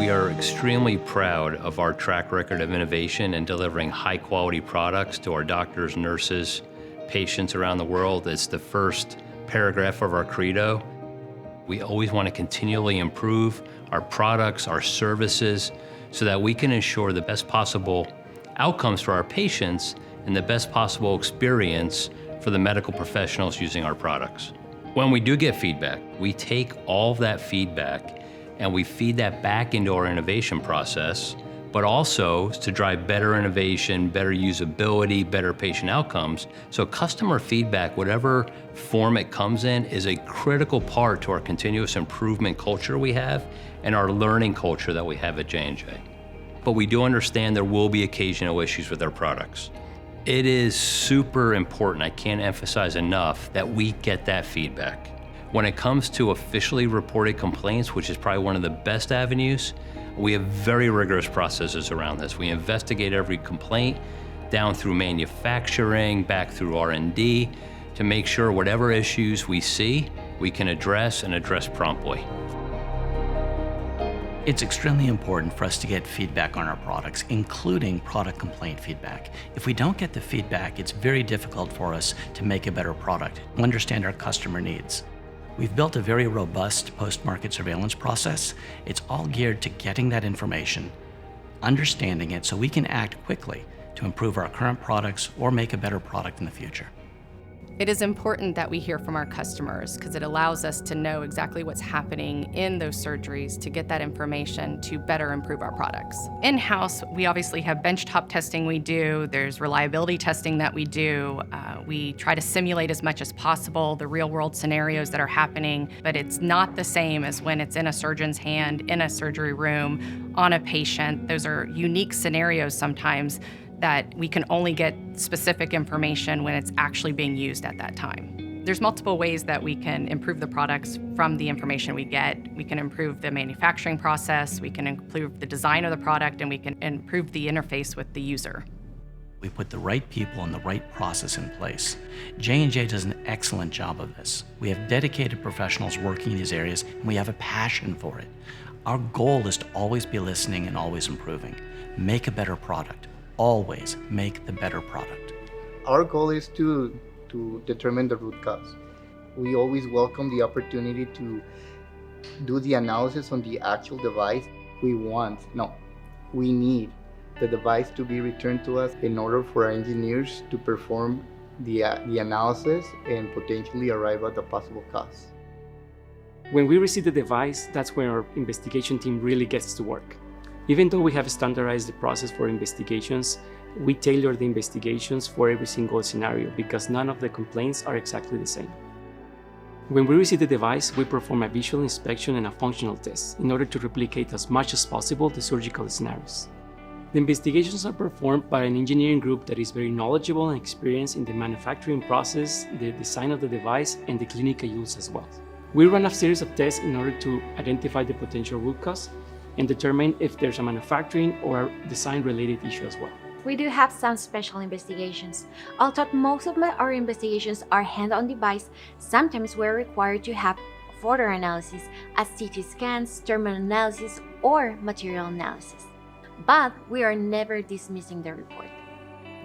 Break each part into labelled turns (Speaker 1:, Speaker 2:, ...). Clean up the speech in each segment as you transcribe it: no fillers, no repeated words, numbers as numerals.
Speaker 1: We are extremely proud of our track record of innovation and delivering high quality products to our doctors, nurses, patients around the world. It's the first paragraph of our credo. We always want to continually improve our products, our services, so that we can ensure the best possible outcomes for our patients and the best possible experience for the medical professionals using our products. When we do get feedback, we take all of that feedback and we feed that back into our innovation process, but also to drive better innovation, better usability, better patient outcomes. So customer feedback, whatever form it comes in, is a critical part to our continuous improvement culture we have and our learning culture that we have at J&J. But we do understand there will be occasional issues with our products. It is super important, I can't emphasize enough, that we get that feedback. When it comes to officially reported complaints, which is probably one of the best avenues, we have very rigorous processes around this. We investigate every complaint down through manufacturing, back through R&D, to make sure whatever issues we see, we can address and address promptly.
Speaker 2: It's extremely important for us to get feedback on our products, including product complaint feedback. If we don't get the feedback, it's very difficult for us to make a better product, understand our customer needs. We've built a very robust post-market surveillance process. It's all geared to getting that information, understanding it, so we can act quickly to improve our current products or make a better product in the future.
Speaker 3: It is important that we hear from our customers because it allows us to know exactly what's happening in those surgeries to get that information to better improve our products. In-house, we obviously have benchtop testing we do, there's reliability testing that we do. We try to simulate as much as possible the real-world scenarios that are happening, but it's not the same as when it's in a surgeon's hand, in a surgery room, on a patient. Those are unique scenarios sometimes that we can only get specific information when it's actually being used at that time. There's multiple ways that we can improve the products from the information we get. We can improve the manufacturing process, we can improve the design of the product, and we can improve the interface with the user.
Speaker 2: We put the right people and the right process in place. J&J does an excellent job of this. We have dedicated professionals working in these areas, and we have a passion for it. Our goal is to always be listening and always improving. Make a better product. Always make the better product.
Speaker 4: Our goal is to determine the root cause. We always welcome the opportunity to do the analysis on the actual device. We need the device to be returned to us in order for our engineers to perform the analysis and potentially arrive at the possible cause.
Speaker 5: When we receive the device, that's when our investigation team really gets to work. Even though we have standardized the process for investigations, we tailor the investigations for every single scenario because none of the complaints are exactly the same. When we receive the device, we perform a visual inspection and a functional test in order to replicate as much as possible the surgical scenarios. The investigations are performed by an engineering group that is very knowledgeable and experienced in the manufacturing process, the design of the device, and the clinical use as well. We run a series of tests in order to identify the potential root cause and determine if there's a manufacturing or a design-related issue as well.
Speaker 6: We do have some special investigations. Although most of our investigations are hand-on device, sometimes we're required to have further analysis as CT scans, thermal analysis, or material analysis. But we are never dismissing the report.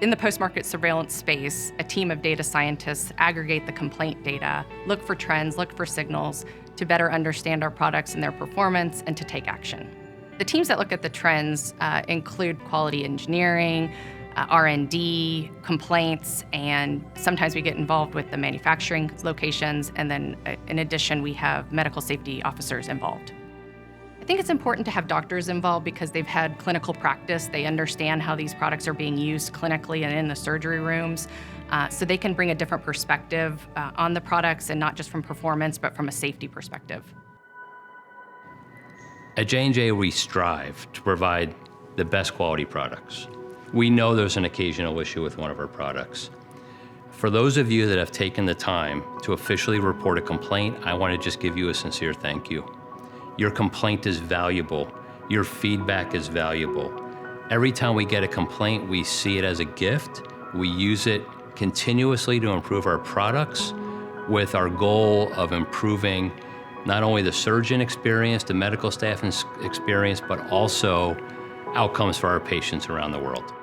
Speaker 3: In the post-market surveillance space, a team of data scientists aggregate the complaint data, look for trends, look for signals to better understand our products and their performance and to take action. The teams that look at the trends include quality engineering, R&D, complaints, and sometimes we get involved with the manufacturing locations, and then in addition, we have medical safety officers involved. I think it's important to have doctors involved because they've had clinical practice. They understand how these products are being used clinically and in the surgery rooms, so they can bring a different perspective on the products, and not just from performance, but from a safety perspective.
Speaker 1: At J&J, we strive to provide the best quality products. We know there's an occasional issue with one of our products. For those of you that have taken the time to officially report a complaint, I want to just give you a sincere thank you. Your complaint is valuable. Your feedback is valuable. Every time we get a complaint, we see it as a gift. We use it continuously to improve our products with our goal of improving not only the surgeon experience, the medical staff experience, but also outcomes for our patients around the world.